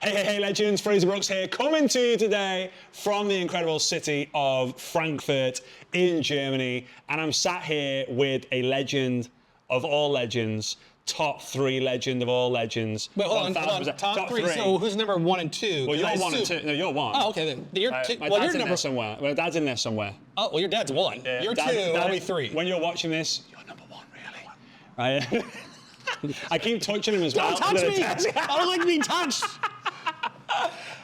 Hey, legends, Fraser Brooks here, coming to you today from the incredible city of Frankfurt in Germany. And I'm sat here with a legend of all legends, top 3 legend of all legends. Wait, hold on. Top three. So who's number 1 and 2? Well, you're 1 and 2. No, you're 1. Oh, okay then. You're two. My Well, dad's you're in there somewhere. My dad's in there somewhere. Oh, well, your dad's 1. Yeah, You're 2. I'll be 3. When you're watching this, you're number 1, really. Right? I keep touching him as well. Don't touch me! I don't like being touched.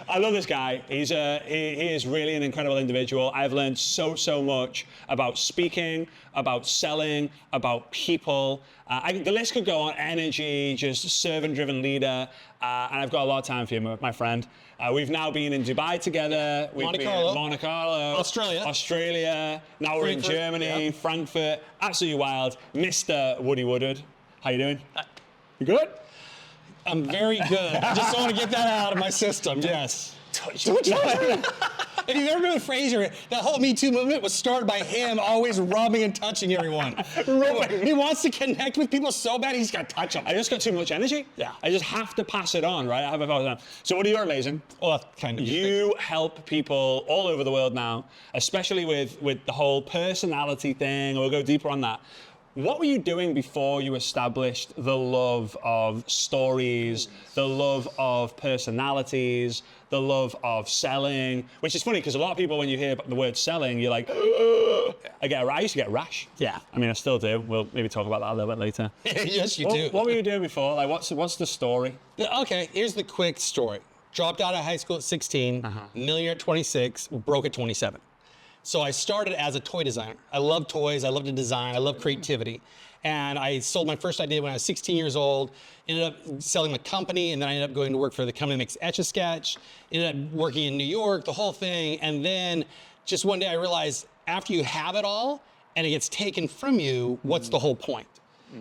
I love this guy. He is really an incredible individual. I've learned so much about speaking, about selling, about people. The list could go on. Energy, just servant-driven leader. And I've got a lot of time for you, my friend. We've now been in Dubai together. We've Monte been Carlo. in Monte Carlo. Australia. Now we're in Germany, Frankfurt. Absolutely wild. Mr. Woody Woodward. How you doing? You good? I'm very good. I just want to get that out of my system. Yes. If you've ever been with Fraser, that whole Me Too movement was started by him always rubbing and touching everyone. He wants to connect with people so bad, he's got to touch them. I just got too much energy. Yeah. I just have to pass it on, right? So Woody, you're amazing. Well, that's kind of You help people all over the world now, especially with the whole personality thing. We'll go deeper on that. What were you doing before you established the love of stories, the love of personalities, the love of selling? Which is funny because a lot of people, when you hear the word selling, you're like, I used to get a rash. Yeah. I mean, I still do. We'll maybe talk about that a little bit later. Yes, you do. What were you doing before? Like, what's the story? Okay, here's the quick story. Dropped out of high school at 16, millionaire at 26, broke at 27. So I started as a toy designer. I love toys, I love to design, I love creativity. And I sold my first idea when I was 16 years old, ended up selling the company, and then I ended up going to work for the company that makes Etch-a-Sketch, ended up working in New York, the whole thing. And then just one day I realized after you have it all and it gets taken from you, what's the whole point?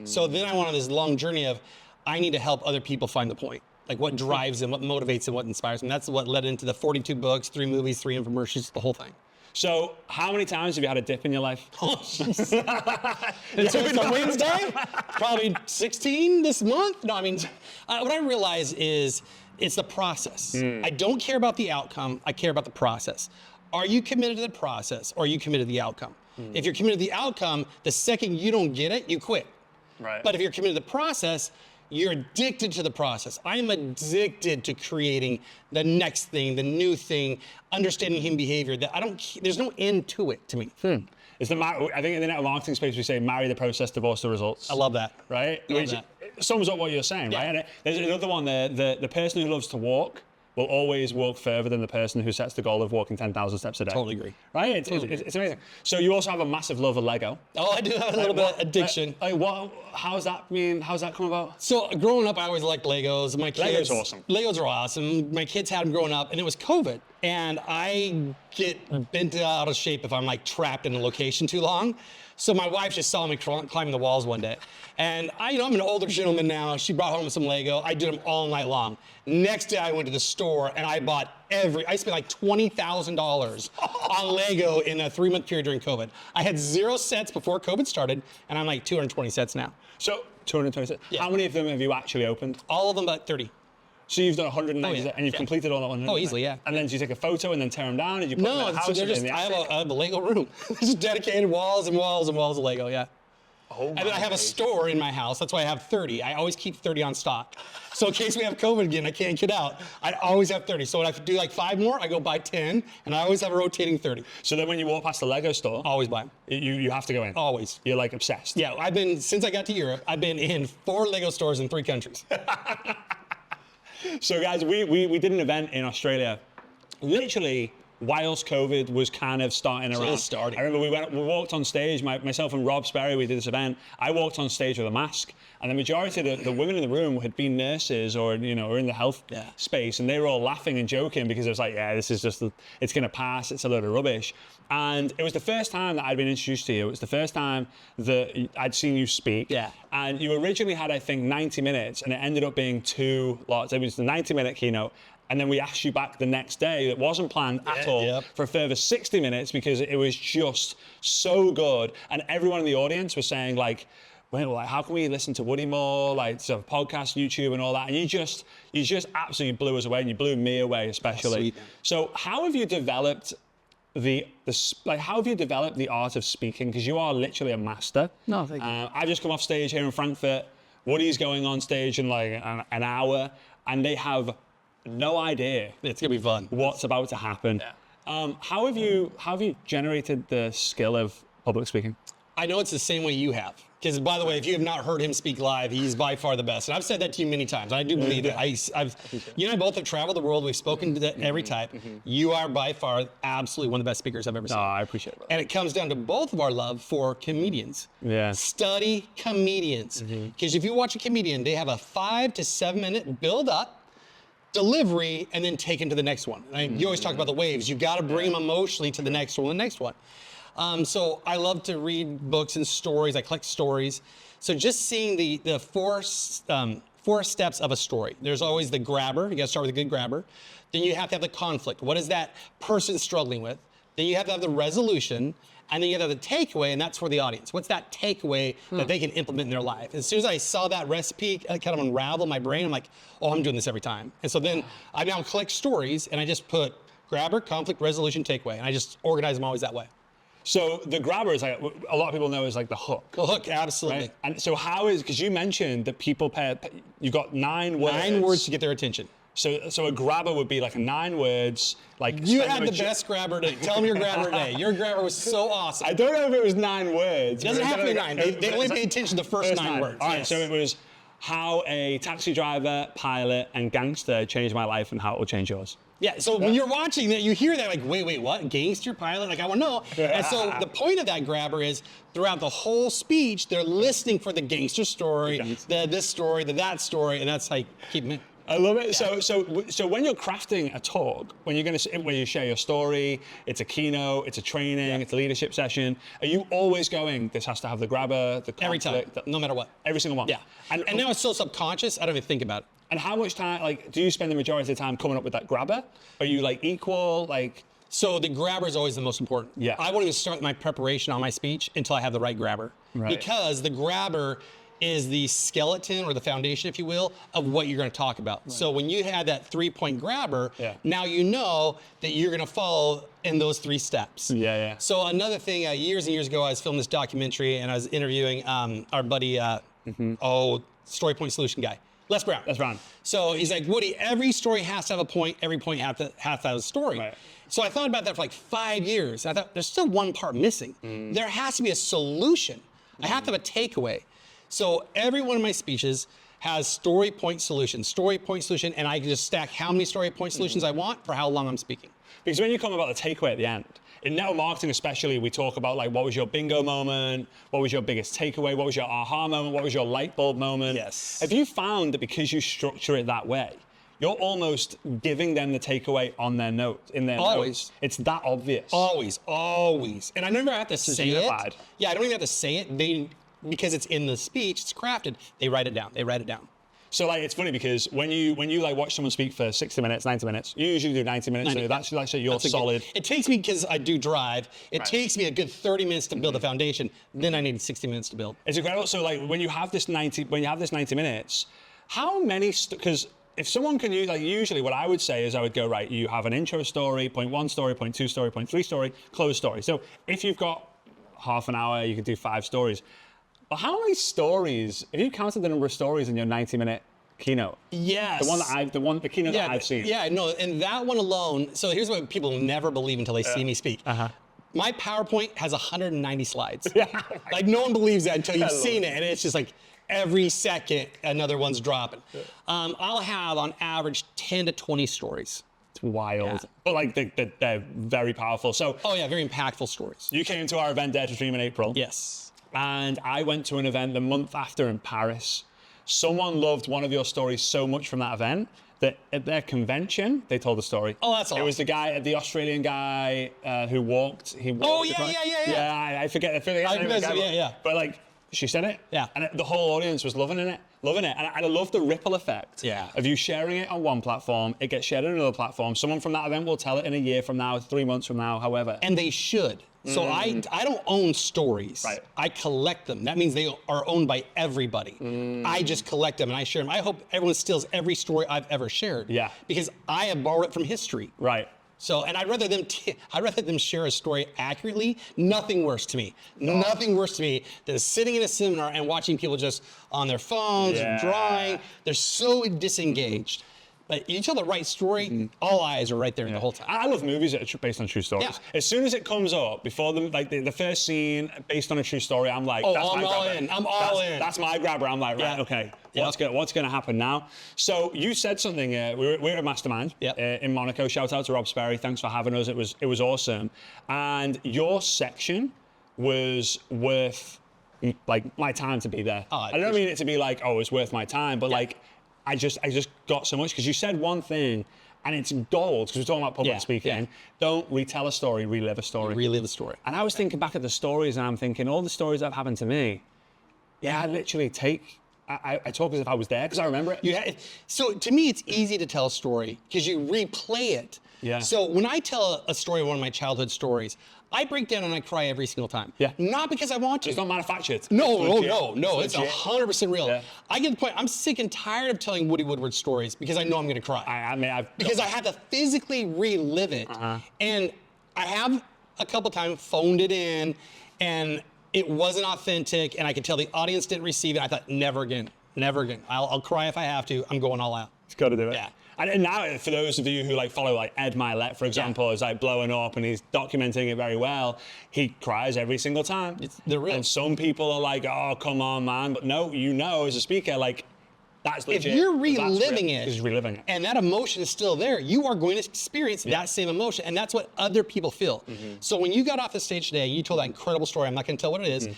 So then I went on this long journey of, I need to help other people find the point. Like what drives them, what motivates them, what inspires them. That's what led into the 42 books, 3 movies, 3 infomercials, the whole thing. So, how many times have you had a dip in your life? So it's a Wednesday? Probably 16 this month? No, I mean, what I realize is it's the process. I don't care about the outcome, I care about the process. Are you committed to the process or are you committed to the outcome? If you're committed to the outcome, the second you don't get it, you quit. Right. But if you're committed to the process, you're addicted to the process. I'm addicted to creating the next thing, the new thing, understanding human behavior. That there's no end to it to me. I think in the net marketing space we say marry the process, divorce the results. I love that. Right? I love that. Sums up what you're saying, right? And there's another one there, the person who loves to walk will always walk further than the person who sets the goal of walking 10,000 steps a day. Totally agree. Right? It's amazing. So you also have a massive love of Lego. Oh, I do have a little bit of addiction. How's that come about? So growing up, I always liked Legos. My kids, Legos are awesome. Legos are awesome. My kids had them growing up, and it was COVID. And I get bent out of shape if I'm like trapped in a location too long. So my wife just saw me climbing the walls one day. And I'm an older gentleman now. She brought home some Lego. I did them all night long. Next day I went to the store and I bought I spent like $20,000 on Lego in a 3-month period during COVID. I had 0 sets before COVID started, and I'm like 220 sets now. So 220 sets. Yeah. How many of them have you actually opened? All of them about 30. So you've done 190 and you've completed all that 190? Oh, easily, yeah. And then do you take a photo and then tear them down? Did you put them in the house? I have a Lego room. Just dedicated walls and walls and walls of Lego, yeah. Oh, and then I have a store in my house. That's why I have 30. I always keep 30 on stock. So in case we have COVID again, I can't get out. I always have 30. So when I do like 5 more, I go buy 10, and I always have a rotating 30. So then when you walk past the Lego store, always buy them. You have to go in. Always. You're like obsessed. Yeah, since I got to Europe, I've been in 4 Lego stores in 3 countries. So guys, we did an event in Australia, literally whilst COVID was kind of starting around. I remember we walked on stage, myself and Rob Sperry, we did this event. I walked on stage with a mask, and the majority of the women in the room had been nurses or or in the health space, and they were all laughing and joking because it was like, yeah, this is just, it's gonna pass, it's a load of rubbish. And it was the first time that I'd been introduced to you. It was the first time that I'd seen you speak. Yeah. And you originally had, I think, 90 minutes, and it ended up being 2 lots. It was the 90-minute keynote. And then we asked you back the next day that wasn't planned at all for a further 60 minutes because it was just so good. And everyone in the audience was saying, like, wait, well, like, how can we listen to Woody more? Like, so podcast, YouTube, and all that. And you just absolutely blew us away, and you blew me away, especially. Sweet. So, how have you developed how have you developed the art of speaking? Because you are literally a master. No, thank you. I've just come off stage here in Frankfurt. Woody's going on stage in like an hour, and they have no idea. It's gonna be fun. What's about to happen? Yeah. How have you generated the skill of public speaking? I know it's the same way you have. Because, by the way, if you have not heard him speak live, he's by far the best. And I've said that to you many times. I do believe it. You and I both have traveled the world. We've spoken to every type. You are by far absolutely one of the best speakers I've ever seen. Oh, I appreciate it. And it comes down to both of our love for comedians. Yeah. Study comedians. Because if you watch a comedian, they have a 5 to 7 minute build up, delivery, and then take them to the next one. You always talk about the waves. You've got to bring them emotionally to the next one, So I love to read books and stories. I collect stories. So just seeing the four steps of a story. There's always the grabber. You got to start with a good grabber. Then you have to have the conflict. What is that person struggling with? Then you have to have the resolution. And then you have to have the takeaway, and that's for the audience. What's that takeaway that they can implement in their life? As soon as I saw that recipe kind of unravel my brain, I'm like, oh, I'm doing this every time. And so then I now collect stories, and I just put grabber, conflict, resolution, takeaway. And I just organize them always that way. So the grabber is like, a lot of people know is like the hook. The hook, absolutely. Right? And so because you mentioned that people you've got 9 words. 9 words to get their attention. So a grabber would be like 9 words. Like you had the best grabber today. Tell them your grabber today. Your grabber was so awesome. I don't know if it was 9 words. It doesn't have to be 9. They only pay attention to the first 9 words. All right, so it was how a taxi driver, pilot, and gangster changed my life and how it will change yours. Yeah, so when you're watching that, you hear that like, wait, what? Gangster pilot? Like, I want to know. And so the point of that grabber is throughout the whole speech, they're listening for the gangster story, this story, that story, and that's like, keep them in. I love it. Yeah. So when you're crafting a talk, when you share your story, it's a keynote, it's a training, it's a leadership session. Are you always going? This has to have the grabber, the conflict, every time, no matter what. Every single one. Yeah. And now it's so subconscious. I don't even think about it. And how much time? Do you spend the majority of the time coming up with that grabber? Are you equal? So the grabber is always the most important. Yeah. I won't even start my preparation on my speech until I have the right grabber. Right. Because the grabber is the skeleton or the foundation, if you will, of what you're going to talk about. Right. So when you had that 3-point grabber, now you know that you're going to follow in those 3 steps. Yeah. So another thing, years and years ago, I was filming this documentary and I was interviewing our buddy, story point solution guy. Les Brown. So he's like, Woody, every story has to have a point. Every point has to have a story. Right. So I thought about that for 5 years. I thought there's still one part missing. There has to be a solution. I have to have a takeaway. So every one of my speeches has story, point, solution, and I can just stack how many story, point, solutions I want for how long I'm speaking. Because when you come about the takeaway at the end, in network marketing especially, we talk about what was your bingo moment, what was your biggest takeaway, what was your aha moment, what was your light bulb moment. Yes. Have you found that because you structure it that way, you're almost giving them the takeaway on their note, in their notes? It's that obvious. Always. And I never have to say unified. it. Yeah, I don't even have to say it. Because it's in the speech, it's crafted, they write it down. So it's funny because when you watch someone speak for 60 minutes, 90 minutes, you usually do 90 minutes. 90, so that's your solid. It takes me, because I do drive, it takes me a good 30 minutes to build the foundation. Then I need 60 minutes to build. It's incredible. So when you have this 90 minutes, how many? Because if someone can use, usually what I would say is I would go, right, you have an intro story, point 1 story, point 2 story, point 3 story, close story. So if you've got half an hour, you can do 5 stories. But how many stories, have you counted the number of stories in your 90-minute keynote? Yes. The keynote that I've seen. Yeah, no, and that one alone, so here's what people never believe until they see me speak. My PowerPoint has 190 slides. No one believes that until you've seen it, and it's just every second another one's dropping. I'll have on average 10 to 20 stories. It's wild. But they're very powerful. So. Oh yeah, very impactful stories. You came to our event, Dare to Dream, in April. Yes. And I went to an event the month after in Paris. Someone loved one of your stories so much from that event that at their convention, they told the story. Oh, that's awesome. It was the Australian guy who walked. Yeah. I forget. Yeah. But She said it. Yeah. And the whole audience was loving it. And I love the ripple effect of you sharing it on one platform, it gets shared on another platform. Someone from that event will tell it in a year from now, 3 months from now, however. And they should. So I don't own stories. Right. I collect them. That means they are owned by everybody. I just collect them and I share them. I hope everyone steals every story I've ever shared. Yeah. Because I have borrowed it from history. Right. So, and I'd rather them share a story accurately. Nothing worse to me. Nothing worse to me than sitting in a seminar and watching people just on their phones, drawing. They're so disengaged. But you tell the right story, all eyes are right there the whole time. I love movies that are based on true stories. Yeah. As soon as it comes up, before the first scene based on a true story, I'm like, Oh, that's I'm my all grabber. in. I'm all in. That's my grabber. I'm like, right, okay, what's going to happen now? So you said something. We're at Mastermind in Monaco. Shout out to Rob Sperry. Thanks for having us. It was awesome. And your section was worth like my time to be there. I don't mean it to be like, oh, it's worth my time, but like. I just got so much because you said one thing and it's gold because we're talking about public speaking. Don't retell a story, relive a story. Relive a story. And I was thinking back at the stories and I'm thinking all the stories that have happened to me. Yeah, I literally I talk as if I was there because I remember it. So to me, it's easy to tell a story because you replay it. Yeah. So when I tell a story of one of my childhood stories, I break down and I cry every single time. Yeah. Not because I want to. It's not manufactured. No. It's 100% real. Yeah. I get the point. I'm sick and tired of telling Woody Woodward stories because I know I'm going to cry. Because I have to physically relive it. And I have a couple times phoned it in and it wasn't authentic and I could tell the audience didn't receive it. I thought, never again. I'll cry if I have to. I'm going all out. It's got to do it. Yeah. And now, for those of you who follow Ed Milet, for example, is blowing up and he's documenting it very well. He cries every single time. They're real. And some people are like, "Oh, come on, man!" But no, as a speaker, that's legit. If you're reliving it, he's reliving it, and that emotion is still there, you are going to experience that same emotion, and that's what other people feel. So when you got off the stage today, you told that incredible story. I'm not going to tell what it is.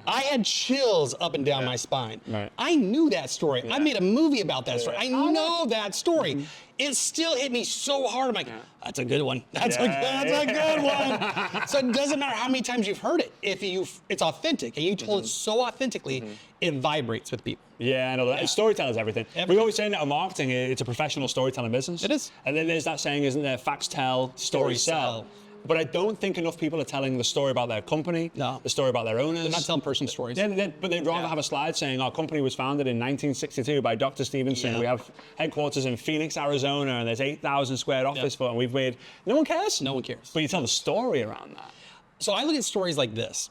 I had chills up and down my spine. Right. I knew that story. I made a movie about that story. I know that story. It still hit me so hard. I'm like, that's a good one. That's a good one. So it doesn't matter how many times you've heard it. If it's authentic, and you told it so authentically, it vibrates with people. Yeah, I know that. Storytelling is everything. We always say that in marketing, it's a professional storytelling business. It is. And then there's that saying, isn't there? Facts tell, stories sell. But I don't think enough people are telling the story about their company, the story about their owners. They're not telling personal stories. But they'd rather have a slide saying our company was founded in 1962 by Dr. Stevenson. Yeah. We have headquarters in Phoenix, Arizona, and there's 8,000 square office foot, and we've made. No one cares. No one cares. But you tell the story around that. So I look at stories like this.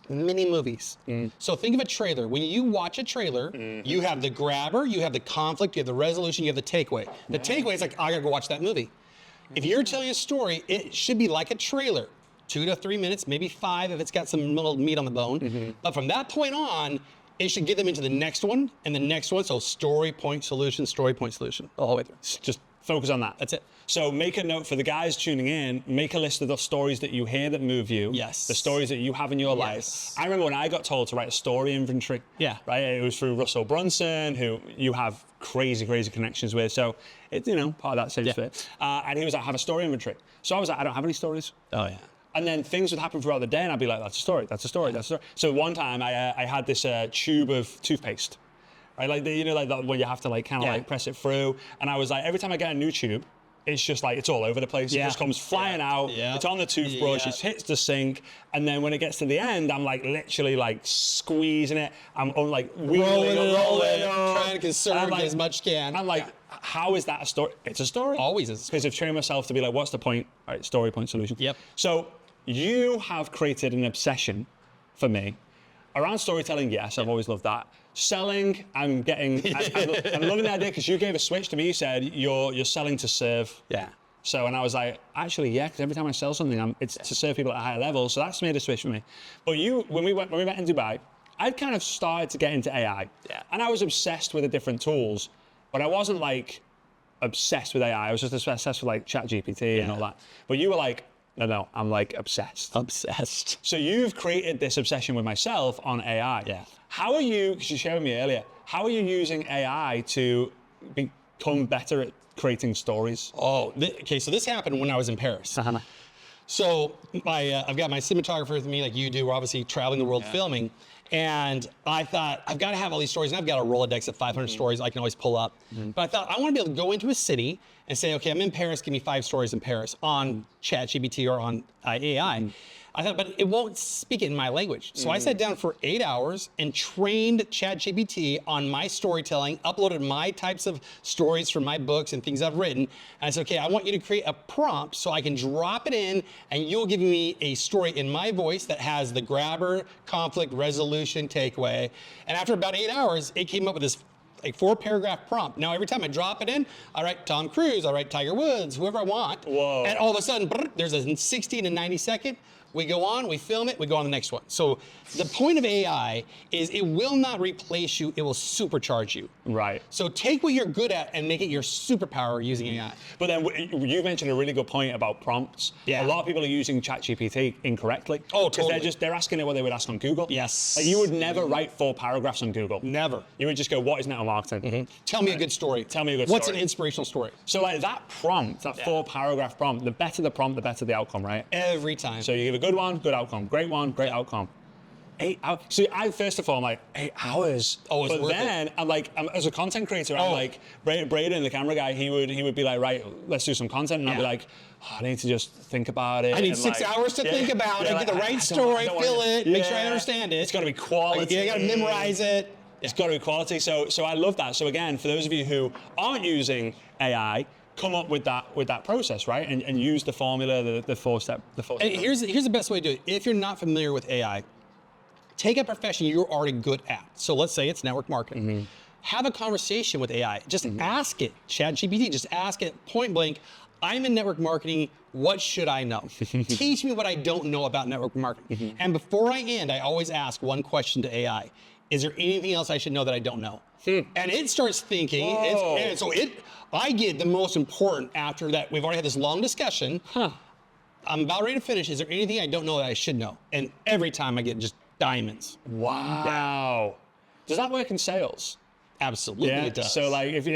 Mini movies. So think of a trailer. When you watch a trailer, you have the grabber, you have the conflict, you have the resolution, you have the takeaway. The takeaway is like, I gotta go watch that movie. If you're telling a story, it should be like a trailer. 2 to 3 minutes, maybe 5 if it's got some little meat on the bone. But from that point on, it should get them into the next one and the next one. So story, point, solution, all the way through. Just focus on that. That's it. So make a note for the guys tuning in, make a list of the stories that you hear that move you. Yes. The stories that you have in your life. I remember when I got told to write a story inventory. Yeah. Right? It was through Russell Brunson, who you have crazy connections with. So it's, part of that same fit. And he was like, have a story inventory. So I was like, I don't have any stories. Oh, yeah. And then things would happen throughout the day and I'd be like, that's a story. So one time I had this tube of toothpaste. Right? Where you have to press it through. And I was like, every time I get a new tube, it's just it's all over the place. It just comes flying out. It's on the toothbrush. It hits the sink. And then when it gets to the end, I'm literally squeezing it. I'm rolling, trying to conserve as much can. I'm like, how is that a story? It's a story. Always is. Because I've trained myself to be like, what's the point? All right, story, point, solution. Yep. So you have created an obsession for me around storytelling. Yes, I've always loved that. Selling, I'm loving the idea because you gave a switch to me. You said you're selling to serve. Yeah. So, and I was like, actually, yeah, because every time I sell something, it's to serve people at a higher level. So that's made a switch for me. But when we met in Dubai, I'd kind of started to get into AI. Yeah. And I was obsessed with the different tools, but I wasn't obsessed with AI. I was just obsessed with ChatGPT and all that. But you were like, no, I'm obsessed. Obsessed. So you've created this obsession with myself on AI. Yeah. How are you, because you shared with me earlier, how are you using AI to become better at creating stories? Oh, okay, so this happened when I was in Paris. So I've got my cinematographer with me like you do. We're obviously traveling the world filming. And I thought, I've got to have all these stories. And I've got a Rolodex of 500 stories I can always pull up. But I thought, I want to be able to go into a city and say, okay, I'm in Paris, give me 5 stories in Paris on ChatGPT or on AI. I thought, but it won't speak it in my language. So I sat down for 8 hours and trained ChatGPT on my storytelling, uploaded my types of stories from my books and things I've written. And I said, okay, I want you to create a prompt so I can drop it in and you'll give me a story in my voice that has the grabber, conflict, resolution, takeaway. And after about 8 hours, it came up with this like 4-paragraph prompt. Now, every time I drop it in, I write Tom Cruise, I write Tiger Woods, whoever I want. Whoa. And all of a sudden, there's a 60 to 90 second. We go on, we film it, we go on the next one. So the point of AI is it will not replace you, it will supercharge you. Right. So take what you're good at and make it your superpower using AI. But then you mentioned a really good point about prompts. Yeah. A lot of people are using ChatGPT incorrectly. Oh, 'Cause totally. They're asking it what they would ask on Google. Yes. Like you would never write 4 paragraphs on Google. Never. You would just go, what is network marketing? Tell me a good story. Tell me a good What's story. an inspirational story? So like that prompt, that 4-paragraph prompt, the better the prompt, the better the outcome, right? Every time. So you give a good one, good outcome. Great one, great outcome. 8 hours. So I first of all, I'm like, 8 hours. Oh, it's but worth then I'm like, as a content creator, I'm like, Braden, the camera guy, he would be like, right, let's do some content, and I'd be like, oh, I need to just think about it. I need and 6 like, hours to think about it, like, get the I right don't story, wanna- fill it, make sure I Yeah. understand it. It's got to be quality. You got to memorize it. It's got to be quality. So I love that. So again, for those of you who aren't using AI, come up with that process, right? And use the formula, the 4-step. And here's the best way to do it. If you're not familiar with AI, take a profession you're already good at. So let's say it's network marketing. Have a conversation with AI. Just ask it, ChatGPT, just ask it point blank, I'm in network marketing, what should I know? Teach me what I don't know about network marketing. And before I end, I always ask one question to AI. Is there anything else I should know that I don't know? And it starts thinking, and so I get the most important after that. We've already had this long discussion. I'm about ready to finish. Is there anything I don't know that I should know? And every time I get just diamonds. Wow. Does that work in sales? Absolutely, it does. So like if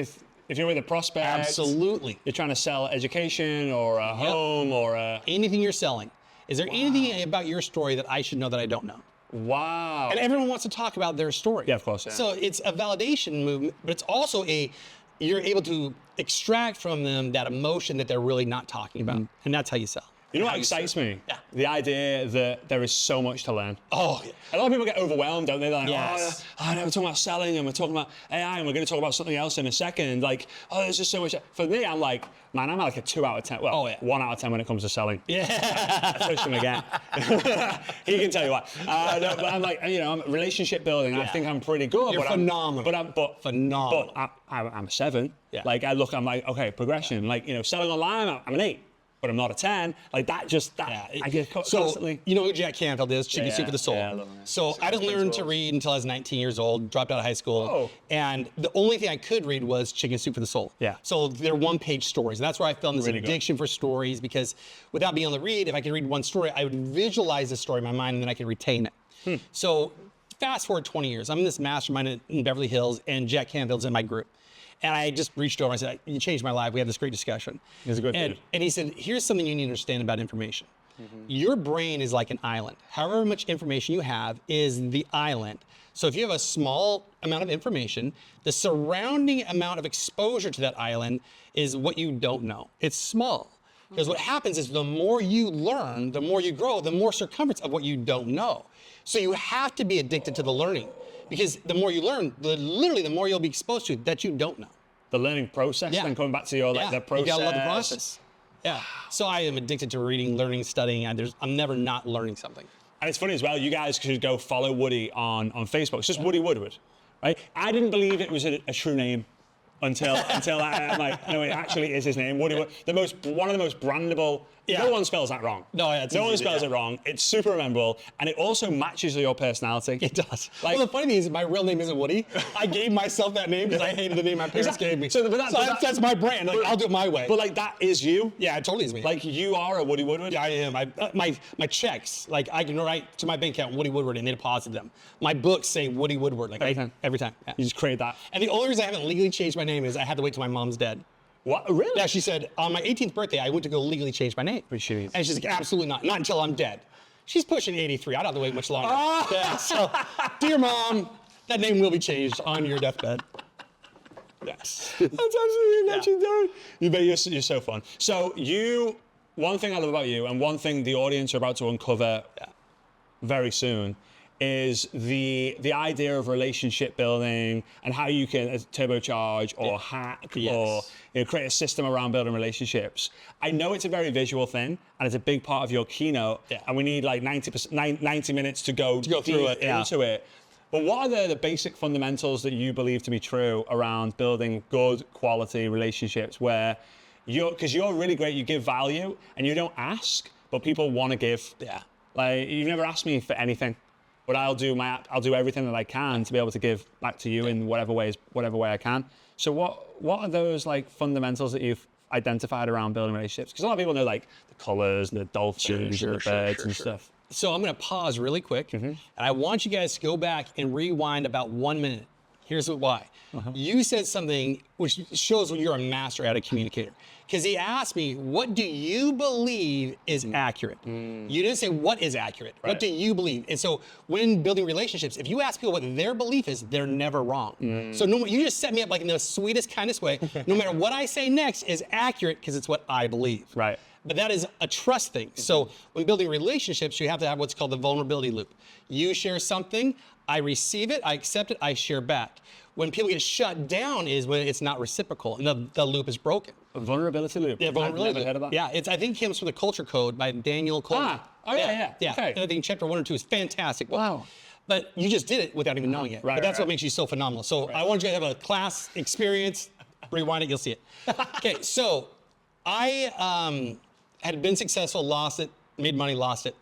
you're with a prospect, Absolutely. you're trying to sell education or a home or a Anything you're selling. Is there anything about your story that I should know that I don't know? wow. And everyone wants to talk about their story. Yeah, of course. Yeah. So it's a validation movement, but it's also you're able to extract from them that emotion that they're really not talking about. And that's how you sell. You know what How you excites sell. me? Yeah. The idea that there is so much to learn. Oh, A lot of people get overwhelmed, don't they? They're like, Yes. oh, no, we're talking about selling and we're talking about AI and we're going to talk about something else in a second. Like, oh, there's just so much. For me, I'm like, man, I'm like a 2 out of 10. Well, 1 out of 10 when it comes to selling. yeah. I touched him again. He can tell you why. No, but I'm like, I'm relationship building. I think I'm pretty good. You're phenomenal. But Phenomenal. But I'm a 7. Yeah. Like I'm like, okay, progression. Like, selling online, I'm an 8. But I'm not a 10. Like that I get constantly. So, you know who Jack Canfield is? Chicken Soup for the Soul. Yeah, I love him. So I didn't learn to read until I was 19 years old, dropped out of high school. Oh. And the only thing I could read was Chicken Soup for the Soul. Yeah. So they're 1-page stories. And that's where I fell in this Really good. addiction for stories because without being able to read, if I could read one story, I would visualize the story in my mind and then I could retain it. So fast forward 20 years. I'm in this mastermind in Beverly Hills and Jack Canfield's in my group. And I just reached over and I said, you changed my life. We had this great discussion. He's a good and, dude. and he said, here's something you need to understand about information. Your brain is like an island. However much information you have is the island. So if you have a small amount of information, the surrounding amount of exposure to that island is what you don't know. It's small. Because what happens is the more you learn, the more you grow, the more circumference of what you don't know. So you have to be addicted to the learning. Because the more you learn, literally the more you'll be exposed to that you don't know. The learning process, Yeah. and coming back to your the process. You gotta love the process. Yeah. So I am addicted to reading, learning, studying, and I'm never not learning something. And it's funny as well, you guys should go follow Woody on Facebook. It's just Woody Woodward, right? I didn't believe it was a true name until I'm like, no, it actually is his name. Woody Woodward. One of the most brandable. Yeah. No one spells that wrong. No, yeah, it's no one easy, spells yeah. it wrong. It's super memorable, and it also matches your personality. It does. Like- Well, the funny thing is, my real name isn't Woody. I gave myself that name because I hated the name my parents Exactly. gave me. So, but that's my brand. Like, I'll do it my way. But like that is you. Yeah, it totally is me. Like you are a Woody Woodward. Yeah, I am. My checks, like I can write to my bank account Woody Woodward and they deposit them. My books say Woody Woodward, like every time. Yeah. You just create that. And the only reason I haven't legally changed my name is I had to wait till my mom's dead. What? Really? Yeah, she said on my 18th birthday I went to go legally change my name. But she- And she's like, absolutely not until I'm dead. She's pushing 83. I don't have to wait much longer. Yeah, so, dear mom, that name will be changed on your deathbed. Yes. That's absolutely legendary. You bet you're so fun. So one thing I love about you, and one thing the audience are about to uncover very soon, is the idea of relationship building and how you can turbocharge or hack or create a system around building relationships. I know it's a very visual thing, and it's a big part of your keynote, and we need like 90 minutes to go through it, into it. But what are the basic fundamentals that you believe to be true around building good quality relationships where because you're really great, you give value and you don't ask, but people want to give. Yeah. Like, you've never asked me for anything, but I'll do everything that I can to be able to give back to you in whatever way I can. So what are those like fundamentals that you've identified around building relationships? Because a lot of people know like the colors and the dolphins and the birds and stuff. So I'm going to pause really quick, and I want you guys to go back and rewind about 1 minute. Here's why. You said something which shows you're a master at a communicator. Because he asked me, what do you believe is accurate? You didn't say what is accurate. Right. What do you believe? And so when building relationships, if you ask people what their belief is, they're never wrong. So you just set me up like in the sweetest, kindest way. No matter what I say next is accurate because it's what I believe. Right. But that is a trust thing. So when building relationships, you have to have what's called the vulnerability loop. You share something, I receive it, I accept it, I share back. When people get shut down is when it's not reciprocal and the loop is broken. A vulnerability loop. Yeah, vulnerability I've never heard of that. Yeah, I think it comes from the Culture Code by Daniel Coleman. Yeah. Okay. And I think chapter 1 or 2 is fantastic. Wow. But you just did it without even knowing it. But that's what makes you so phenomenal. So I want you to have a class experience. Rewind it, you'll see it. Okay, so I had been successful, lost it, made money, lost it.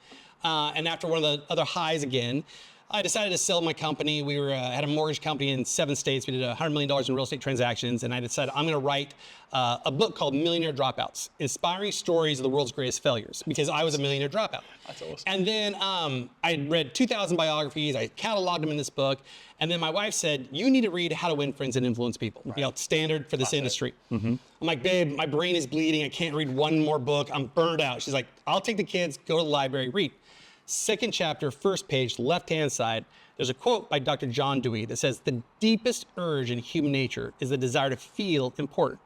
And after one of the other highs again, I decided to sell my company. We had a mortgage company in 7 states. We did $100 million in real estate transactions. And I decided I'm going to write a book called Millionaire Dropouts, Inspiring Stories of the World's Greatest Failures, because I was a millionaire dropout. That's awesome. And then I read 2,000 biographies. I cataloged them in this book. And then my wife said, you need to read How to Win Friends and Influence People. Right. You know, standard for this industry. I'm like, babe, my brain is bleeding. I can't read one more book. I'm burned out. She's like, I'll take the kids, go to the library, read. Second chapter, first page, left-hand side, there's a quote by Dr. John Dewey that says, the deepest urge in human nature is the desire to feel important.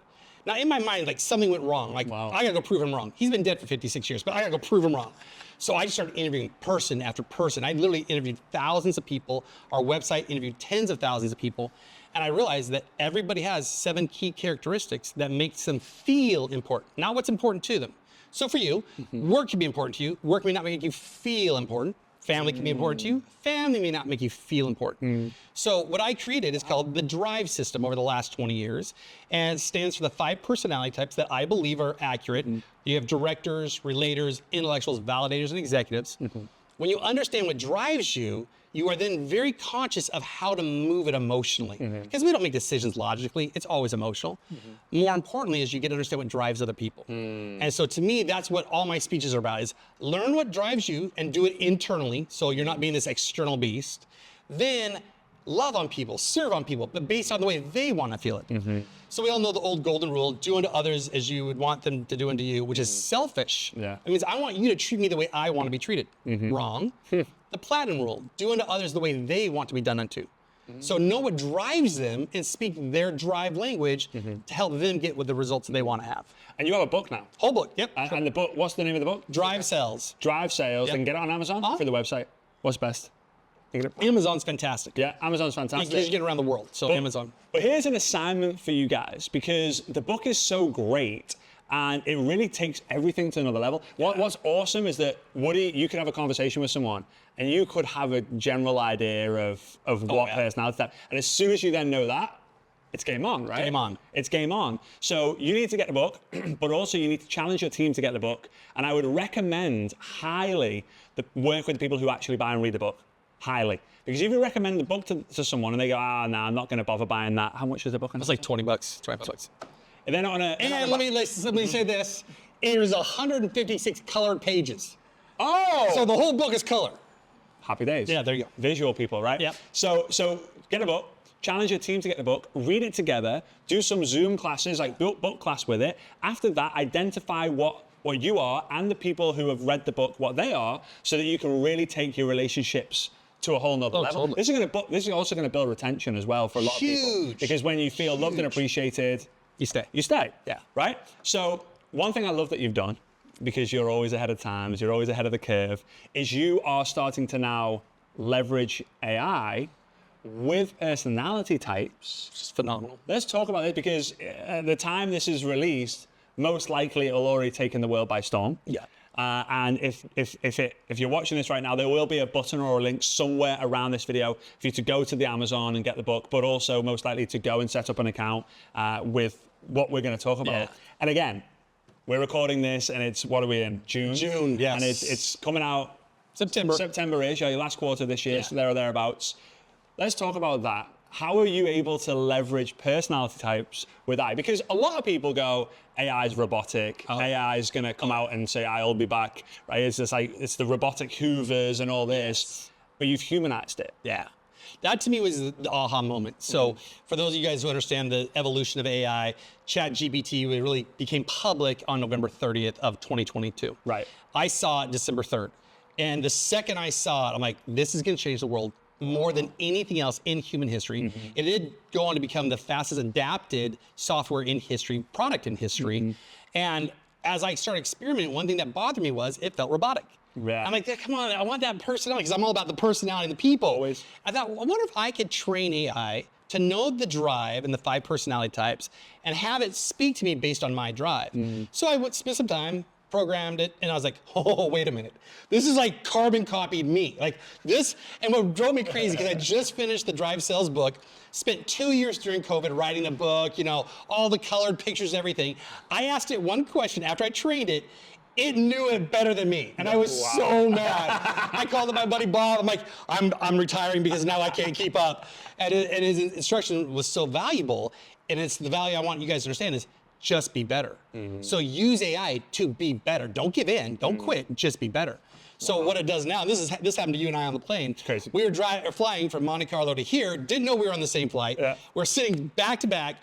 Now, in my mind, like something went wrong. Like, I gotta go prove him wrong. He's been dead for 56 years, but I gotta go prove him wrong. So I just started interviewing person after person. I literally interviewed thousands of people. Our website interviewed tens of thousands of people. And I realized that everybody has 7 key characteristics that makes them feel important, not what's important to them. So for you, work can be important to you. Work may not make you feel important. Family can be important to you. Family may not make you feel important. So what I created is called the DRIVE system over the last 20 years. And it stands for the 5 personality types that I believe are accurate. You have directors, relators, intellectuals, validators, and executives. When you understand what drives you, you are then very conscious of how to move it emotionally. Because we don't make decisions logically, it's always emotional. More importantly is you get to understand what drives other people. And so to me, that's what all my speeches are about, is learn what drives you and do it internally, so you're not being this external beast. Then love on people, serve on people, but based on the way they want to feel it. So we all know the old golden rule, do unto others as you would want them to do unto you, which is selfish. It means I want you to treat me the way I want to be treated. Wrong. The platinum rule, do unto others the way they want to be done unto. So know what drives them and speak their drive language to help them get with the results that they want to have. And you have a book now. Whole book, yep. And the book, what's the name of the book? Drive Sales. Drive Sales. They can get it on Amazon for the website. What's best? Amazon's fantastic. Yeah, Amazon's fantastic. Because you get around the world, so Amazon. But here's an assignment for you guys, because the book is so great and it really takes everything to another level. What's awesome is that, Woody, you could have a conversation with someone and you could have a general idea of what personality type. And as soon as you then know that, it's game on, right? Game on. It's game on. So you need to get the book, but also you need to challenge your team to get the book. And I would recommend highly the work with the people who actually buy and read the book. Highly. Because if you recommend the book to someone and they go, no, I'm not going to bother buying that. How much is the book? It's like $20, $25. And they're not on a... And let me say this. There's 156 colored pages. Oh! So the whole book is color. Happy days. Yeah, there you go. Visual people, right? Yep. So get a book, challenge your team to get the book, read it together, do some Zoom classes, like book class with it. After that, identify what what you are and the people who have read the book what they are, so that you can really take your relationships to a whole nother level. Totally. This is also going to build retention as well for a lot of people. Because when you feel loved and appreciated, you stay. You stay. Yeah. Right? So one thing I love that you've done, because you're always ahead of times, you're always ahead of the curve, is you are starting to now leverage AI with personality types. It's just phenomenal. Let's talk about this, because at the time this is released, most likely it'll already taken the world by storm. Yeah. And if you're watching this right now, there will be a button or a link somewhere around this video for you to go to the Amazon and get the book, but also most likely to go and set up an account with what we're going to talk about. Yeah. And again, we're recording this, and it's, what are we in? June? June, yes. And it's coming out September-ish, yeah, last quarter this year, so there or thereabouts. Let's talk about that. How are you able to leverage personality types with AI? Because a lot of people go, AI is robotic. AI is going to come out and say, I'll be back. Right? It's just like, it's the robotic hoovers and all this. But you've humanized it. Yeah. That to me was the aha moment. So for those of you guys who understand the evolution of AI, ChatGPT really became public on November 30th of 2022. Right. I saw it December 3rd. And the second I saw it, I'm like, this is going to change the world more than anything else in human history. It did go on to become the fastest adapted software in history, product in history. And as I started experimenting, one thing that bothered me was it felt robotic. Yeah. I'm like, come on, I want that personality, because I'm all about the personality of the people. Always. I thought, well, I wonder if I could train AI to know the drive and the 5 personality types and have it speak to me based on my drive. So I would spend some time, programmed it, and I was like, oh, wait a minute. This is like carbon copied me. Like this, and what drove me crazy, because I just finished the Drive Sales book, spent 2 years during COVID writing the book, you know, all the colored pictures, everything. I asked it one question after I trained it. It knew it better than me, and I was so mad. I called up my buddy Bob. I'm like, I'm retiring because now I can't keep up. And his instruction was so valuable, and it's the value I want you guys to understand is just be better. So use AI to be better. Don't give in. Don't quit. Just be better. So what it does now, this happened to you and I on the plane. It's crazy. We were flying from Monte Carlo to here. Didn't know we were on the same flight. Yeah. We're sitting back to back.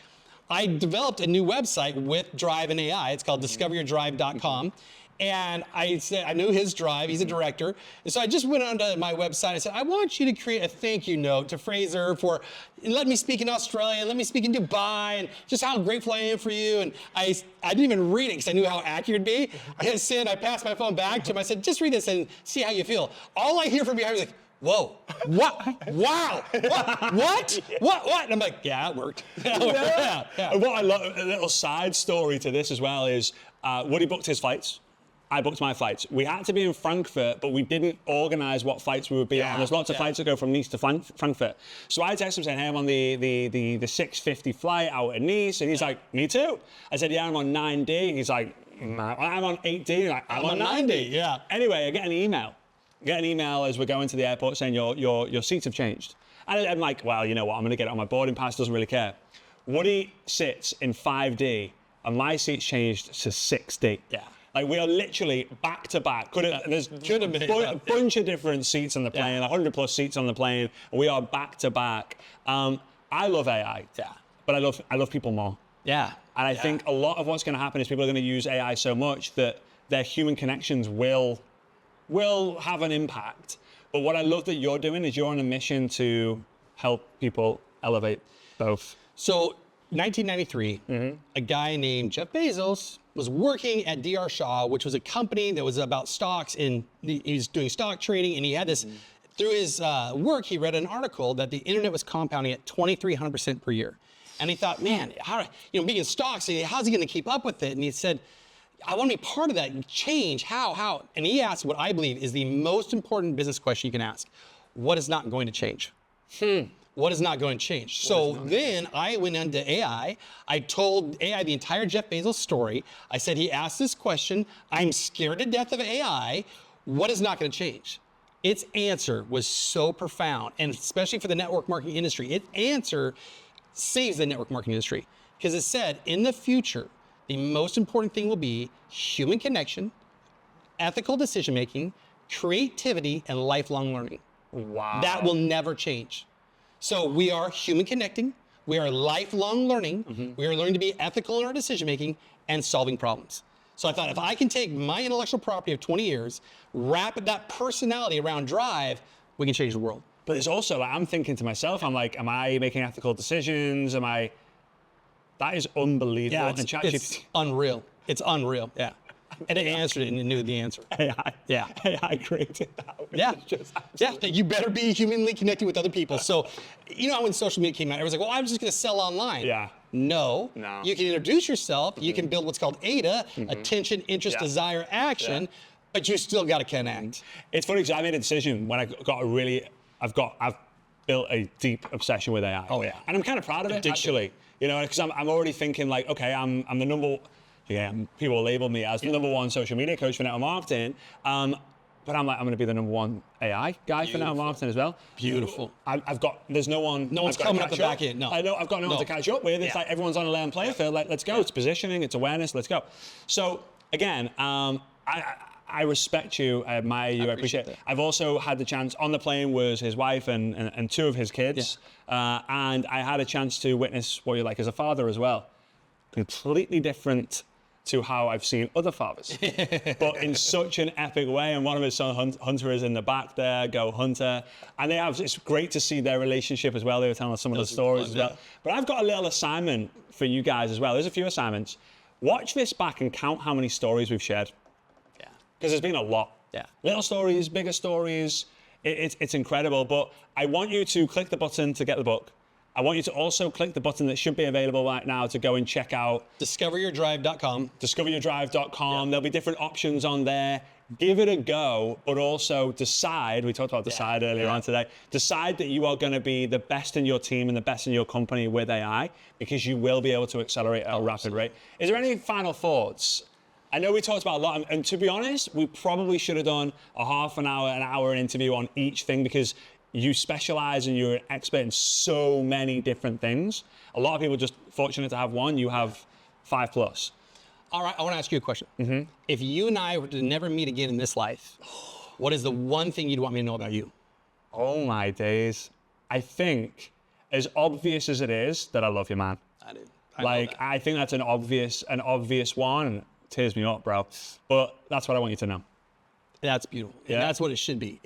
I developed a new website with Drive and AI. It's called discoveryourdrive.com. And I said, I knew his drive, he's a director. And so I just went onto my website. I said, I want you to create a thank you note to Fraser for letting me speak in Australia, let me speak in Dubai, and just how grateful I am for you. And I didn't even read it because I knew how accurate it'd be. I hit send, I passed my phone back to him. I said, just read this and see how you feel. All I hear from behind was like, whoa, what, wow, what? And I'm like, yeah, it worked. Yeah. And what I love, a little side story to this as well is, Woody booked his flights. I booked my flights. We had to be in Frankfurt, but we didn't organize what flights we would be on. There's lots of flights that go from Nice to Frankfurt. So I texted him saying, hey, I'm on the 6:50 flight out of Nice. And he's like, me too. I said, yeah, I'm on 9D. He's like, I'm on 8D. Like, I'm on 9D. Yeah. Anyway, I get an email as we're going to the airport saying your seats have changed. And I'm like, well, you know what? I'm going to get it on my boarding pass. Doesn't really care. Woody sits in 5D, and my seat's changed to 6D. Yeah. Like, we are literally back to back. There's a bunch of different seats on the plane, 100 plus seats on the plane. We are back to back. I love AI, but I love people more. Yeah. And I think a lot of what's going to happen is people are going to use AI so much that their human connections will have an impact. But what I love that you're doing is you're on a mission to help people elevate both. So 1993, a guy named Jeff Bezos was working at D.R. Shaw, which was a company that was about stocks, and he was doing stock trading, and he had this, through his work, he read an article that the internet was compounding at 2,300% per year. And he thought, man, being in stocks, how's he gonna keep up with it? And he said, I wanna be part of that change, how? And he asked what I believe is the most important business question you can ask. What is not going to change? What is not going to change? So then I went into AI. I told AI the entire Jeff Bezos story. I said, he asked this question. I'm scared to death of AI. What is not going to change? Its answer was so profound, and especially for the network marketing industry, its answer saves the network marketing industry. Because it said, in the future, the most important thing will be human connection, ethical decision-making, creativity, and lifelong learning. Wow. That will never change. So we are human connecting, we are lifelong learning, we are learning to be ethical in our decision making and solving problems. So I thought, if I can take my intellectual property of 20 years, wrap that personality around Drive, we can change the world. But it's also, like, I'm thinking to myself, I'm like, am I making ethical decisions? That is unbelievable. Yeah, And it's unreal. It's unreal. Yeah. And it answered it and it knew the answer. AI. Yeah. AI created that. Yeah. Yeah. You better be humanly connected with other people. So, when social media came out, everyone's like, well, I'm just going to sell online. Yeah. No. You can introduce yourself. You can build what's called ADA, attention, interest, desire, action, but you still got to connect. It's funny because I made a decision when I got I've built a deep obsession with AI. Oh, yeah. And I'm kind of proud of it, actually. Because I'm already thinking like, okay, I'm the people will label me as the number one social media coach for network marketing. But I'm going to be the number one AI guy for network marketing as well. Beautiful. There's no one. No one's coming up the back end. No. I know, I've got no one to catch up with. It's like everyone's on a learn play field. Like, let's go. It's positioning, it's awareness, let's go. So again, I respect you, I admire you, I appreciate it. I've also had the chance, on the plane was his wife and two of his kids. And I had a chance to witness what you're like as a father as well. Completely different to how I've seen other fathers, but in such an epic way. And one of his son, Hunter, is in the back there, go Hunter. And it's great to see their relationship as well. They were telling us some of the stories as well. But I've got a little assignment for you guys as well. There's a few assignments. Watch this back and count how many stories we've shared. Yeah. Because there's been a lot. Yeah. Little stories, bigger stories. It's incredible. But I want you to click the button to get the book. I want you to also click the button that should be available right now to go and check out discoveryourdrive.com. Discoveryourdrive.com. There'll be different options on there. Give it a go, but also decide, we talked about decide earlier on today, decide that you are going to be the best in your team and the best in your company with AI, because you will be able to accelerate at a rapid rate. Is there any final thoughts? I know we talked about a lot, and to be honest, we probably should have done a half an hour interview on each thing, because you specialize and you're an expert in so many different things. A lot of people are just fortunate to have one. You have 5+. All right, I want to ask you a question. If you and I were to never meet again in this life, what is the one thing you'd want me to know about you? Oh my days. I think, as obvious as it is, that I love you, man. I think that's an obvious one. It tears me up, bro. But that's what I want you to know. That's beautiful. Yeah. And that's what it should be.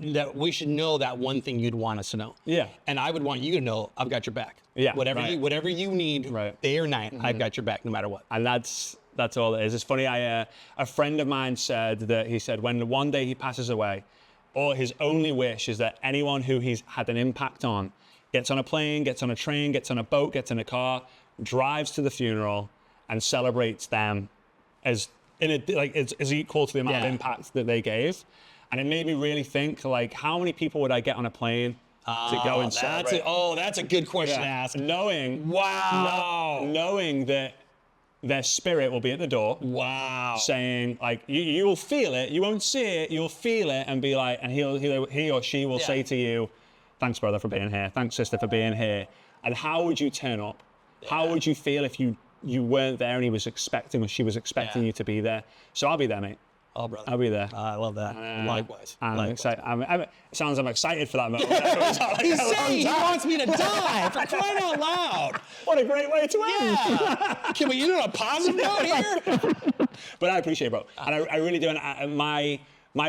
That we should know that one thing you'd want us to know. Yeah. And I would want you to know I've got your back. Yeah. Whatever you need, day or night, I've got your back no matter what. And that's all it is. It's funny, a friend of mine said that when one day he passes away, or his only wish is that anyone who he's had an impact on gets on a plane, gets on a train, gets on a boat, gets in a car, drives to the funeral and celebrates them as equal to the amount of impact that they gave. And it made me really think, like, how many people would I get on a plane to go and celebrate? That's a good question to ask. Knowing that their spirit will be at the door. Wow. Saying, like, you will feel it. You won't see it. You'll feel it and be like, and he or she will say to you, thanks, brother, for being here. Thanks, sister, for being here. And how would you turn up? How would you feel if you weren't there and he was expecting, or she was expecting you to be there? So I'll be there, mate. Oh, brother. I'll be there. I love that. Likewise. I'm excited. Sounds I'm excited for that moment. He's saying he wants me to die, for crying out loud. What a great way to end. Yeah. Can we end on a positive note here? But I appreciate it, bro. And I really do. And my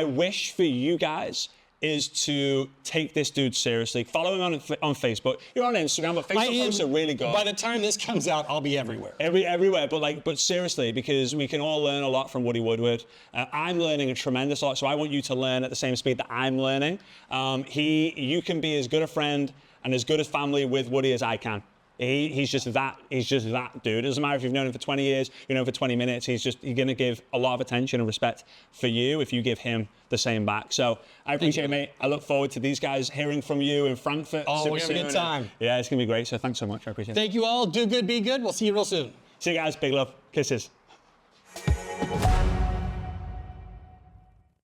wish for you guys is to take this dude seriously. Follow him on Facebook. You're on Instagram, but Facebook posts are really good. By the time this comes out, I'll be everywhere. Everywhere, but seriously, because we can all learn a lot from Woody Woodward. I'm learning a tremendous lot, so I want you to learn at the same speed that I'm learning. You can be as good a friend and as good a family with Woody as I can. He's just that dude. It doesn't matter if you've known him for 20 years, you know him for 20 minutes. He's going to give a lot of attention and respect for you if you give him the same back. So I appreciate it, mate. I look forward to these guys hearing from you in Frankfurt. Oh, we're going to have a good time. Yeah, it's going to be great. So thanks so much. I appreciate it. Thank you all. Do good, be good. We'll see you real soon. See you guys. Big love. Kisses.